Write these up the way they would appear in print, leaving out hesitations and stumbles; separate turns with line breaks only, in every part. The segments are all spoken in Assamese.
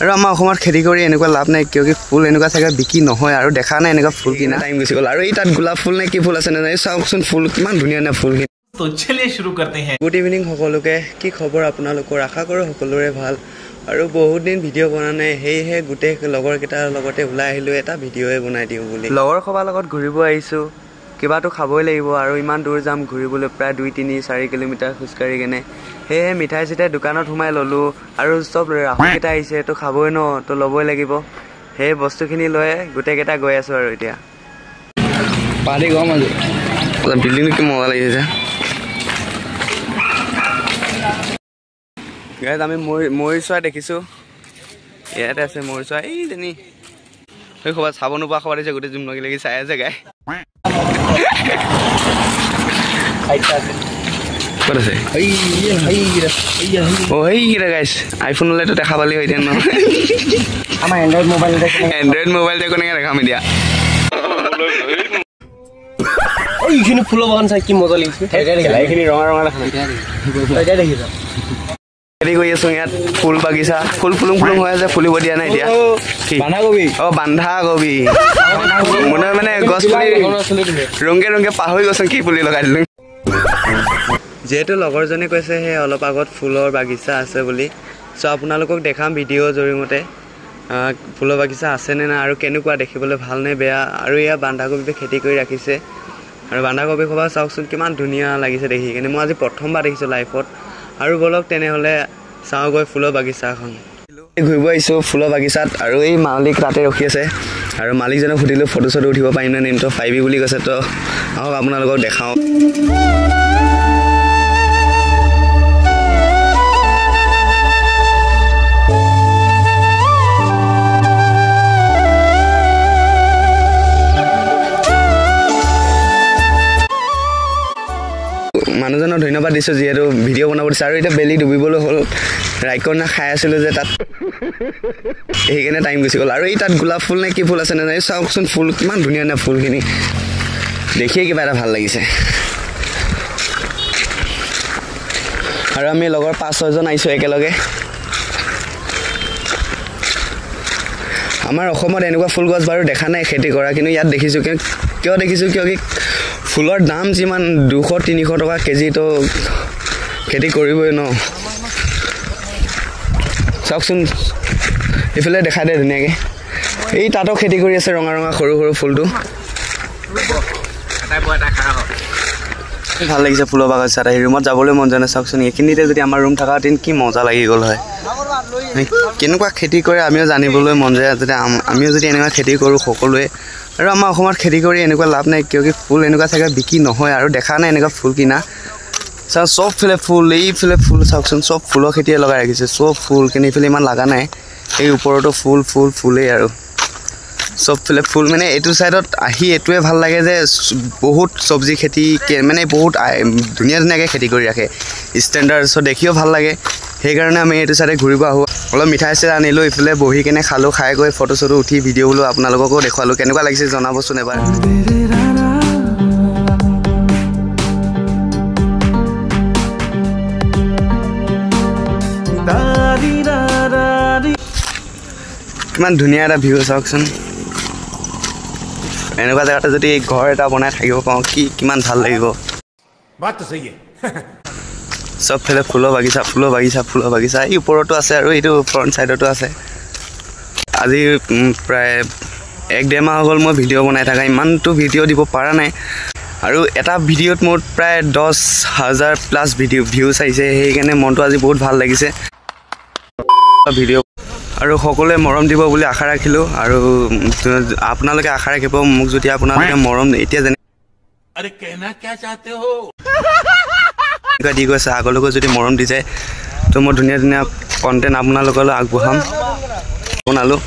আৰু আমাৰ অসমত খেতি কৰি এনেকুৱা লাভ নাই কিয় কি ফুল এনেকুৱা থাকে বিকি নহয় আৰু দেখা নাই এনেকুৱা ফুল কিনা টাইম গুচি গ'ল আৰু এই তাত গোলাপ ফুল নে কি ফুল আছে নাজানো চাওকচোন ফুল কিমান ধুনীয়া ধুনীয়া ফুল
তো চলিয়ে শুরু করতে हैं
গুড ইভিনিং সকলোকে কি খবৰ আপোনালোকৰ আশা কৰোঁ সকলোৰে ভাল আৰু বহুত দিন ভিডিঅ' বনা নাই সেয়েহে গোটেই লগৰ কেইটাৰ লগতে ওলাই আহিলো এটা ভিডিঅ'য়ে বনাই দিওঁ বুলি লগৰ সবাৰ লগত ঘূৰিব আহিছোঁ কিবাটো খাবই লাগিব আৰু ইমান দূৰ যাম ঘূৰিবলৈ প্ৰায় 2-3-4 কিলোমিটাৰ খোজকাঢ়ি কেনে সেয়ে মিঠাই চিঠাই দোকানত সোমাই ল'লোঁ আৰু চব ৰাহুকেইটা আহিছে তো খাবই ন তো ল'বই লাগিব সেই বস্তুখিনি লৈ গোটেইকেইটা গৈ আছোঁ আৰু এতিয়া পাৰি গম আজি বিল্ডিংটো কি মজা লাগিছে গাইজ আমি ময়ূৰ চৰাই দেখিছোঁ ইয়াতে আছে ময়ূৰ চৰাই এইজনী সেই ক'ৰবাত চাব নোপোৱা খবৰ দিছে গোটেই জুম লাগি লাগি চাই আছে গাই ক'ত আছে অ' সেইকেইটা গাইছ আইফোন হ'লেতো দেখা পালি হয় এতিয়া ন আমাৰ এণ্ড্ৰইড মোবাইলতে কেনেকৈ দেখাম এতিয়া
এইখিনি ফুলৰ বাগান চাই কি মজা লাগিছে
এইখিনি ৰঙা ৰঙা দেখা দেখিছ খেতি কৰি আছো ইয়াত ফুল বাগিচা ফুল ফুলুং হৈ আছে ফুলিব দিয়া নাই এতিয়া বন্ধাকবি বন্ধাকবি মনে মানে গছ পুলি ৰঙে ৰঙে পাহৰি গৈছো কি পুলি লগাই দিলো যেহেতু লগৰজনে কৈছে সেই অলপ আগত ফুলৰ বাগিচা আছে বুলি চ' আপোনালোকক দেখাম ভিডিঅ' জৰিয়তে ফুলৰ বাগিচা আছেনে নাই আৰু কেনেকুৱা দেখিবলৈ ভালনে বেয়া আৰু ইয়াত বন্ধাকবি খেতি কৰি ৰাখিছে আৰু বন্ধাকবি খোৱা চাওকচোন কিমান ধুনীয়া লাগিছে দেখি কিনে মই আজি প্ৰথমবাৰ দেখিছোঁ লাইফত আৰু বলক তেনেহ'লে চাওঁগৈ ফুলৰ বাগিচাখন ঘূৰিব আহিছোঁ ফুলৰ বাগিচাত আৰু এই মালিক তাতে ৰখি আছে আৰু মালিকজনক সুধিলোঁ ফটো চটো উঠিব পাৰিম নে নিম তো পাৰিবি বুলি কৈছে তো আহক আপোনালোকক দেখাওঁ মানুহজনক ধন্যবাদ দিছোঁ যিহেতু ভিডিঅ' বনাব দিছে আৰু এতিয়া বেলি ডুবিবলৈ হ'ল ৰাইকনা খাই আছিলোঁ যে তাত সেইকাৰণে টাইম গুচি গ'ল আৰু এই তাত গোলাপ ফুল নে কি ফুল আছে নাজানো চাওকচোন ফুল কিমান ধুনীয়া ধুনীয়া ফুলখিনি দেখিয়ে কিবা এটা ভাল লাগিছে আৰু আমি লগৰ 5-6জন আহিছোঁ একেলগে আমাৰ অসমত এনেকুৱা ফুল গছ বাৰু দেখা নাই খেতি কৰা কিন্তু ইয়াত দেখিছোঁ কিয় দেখিছোঁ কিয় কি ফুলৰ দাম যিমান 200-300 টকা কেজি তো খেতি কৰিবই ন চাওকচোন এইফালে দেখাই দে ধুনীয়াকৈ এই তাতো খেতি কৰি আছে ৰঙা ৰঙা সৰু সৰু ফুলটো ভাল লাগিছে ফুলৰ বাগিচাত আহি ৰুমত যাবলৈ মন যোৱা নাই চাওকচোন এইখিনিতে যদি আমাৰ ৰুম থকাহেঁতেন কি মজা লাগি গ'ল হয় কেনেকুৱা খেতি কৰে আমিও জানিবলৈ মন যায় যাতে আমিও যদি এনেকুৱা খেতি কৰোঁ সকলোৱে আৰু আমাৰ অসমত খেতি কৰি এনেকুৱা লাভ নাই কিয় কি ফুল এনেকুৱা থাকে বিকি নহয় আৰু দেখা নাই এনেকুৱা ফুল কিনা চাওঁ চবফালে ফুল এইফালে ফুল চাওকচোন চব ফুলৰ খেতিয়ে লগাই ৰাখিছে চব ফুল কিন্তু এইফালে ইমান লগা নাই এই ওপৰতো ফুলেই আৰু চবফালে ফুল মানে এইটো ছাইডত আহি এইটোৱে ভাল লাগে যে বহুত চব্জি খেতি মানে বহুত ধুনীয়া ধুনীয়াকৈ খেতি কৰি ৰাখে ষ্টেণ্ডাৰ্ডছত দেখিও ভাল লাগে সেইকাৰণে আমি এইটো ছাইডে ঘূৰিব আহোঁ অলপ মিঠাই চিঠাই আনিলোঁ এইফালে বহি কেনে খালোঁ খাই গৈ ফটো চটো উঠি ভিডিঅ' বোলো আপোনালোককো দেখুৱালোঁ কেনেকুৱা লাগিছে জনাবচোন এবাৰ কিমান ধুনীয়া এটা ভিউ চাওকচোন এনেকুৱা জেগাতে যদি ঘৰ এটা বনাই থাকিব পাওঁ কিমান ভাল লাগিব চবফালে ফুলৰ বাগিচা এই ওপৰতো আছে আৰু এইটো ফ্ৰণ্ট ছাইডতো আছে আজি প্ৰায় 1-1.5 মাহ হৈ গ'ল মই ভিডিঅ' বনাই থকা ইমানটো ভিডিঅ' দিব পৰা নাই আৰু এটা ভিডিঅ'ত মোৰ প্ৰায় 10,000+ ভিউজ আহিছে সেইকাৰণে মনটো আজি বহুত ভাল লাগিছে ভিডিঅ' আৰু সকলোৱে মৰম দিব বুলি আশা ৰাখিলোঁ আৰু আপোনালোকে আশা ৰাখিব মোক যদি আপোনালোকে মৰম এতিয়া যেনে দি গৈছে আগলৈকে যদি মৰম দি যায় তো মই ধুনীয়া ধুনীয়া কণ্টেণ্ট আপোনালোকলৈ আগবঢ়াম বনালোঁ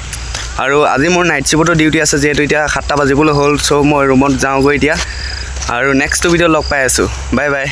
আৰু আজি মোৰ নাইট শ্বিফ্টতো ডিউটি আছে যিহেতু এতিয়া 7টা বাজিবলৈ হ'ল চ' মই ৰুমত যাওঁগৈ এতিয়া আৰু নেক্সট ভিডিঅ' লগ পাই আছোঁ বাই বাই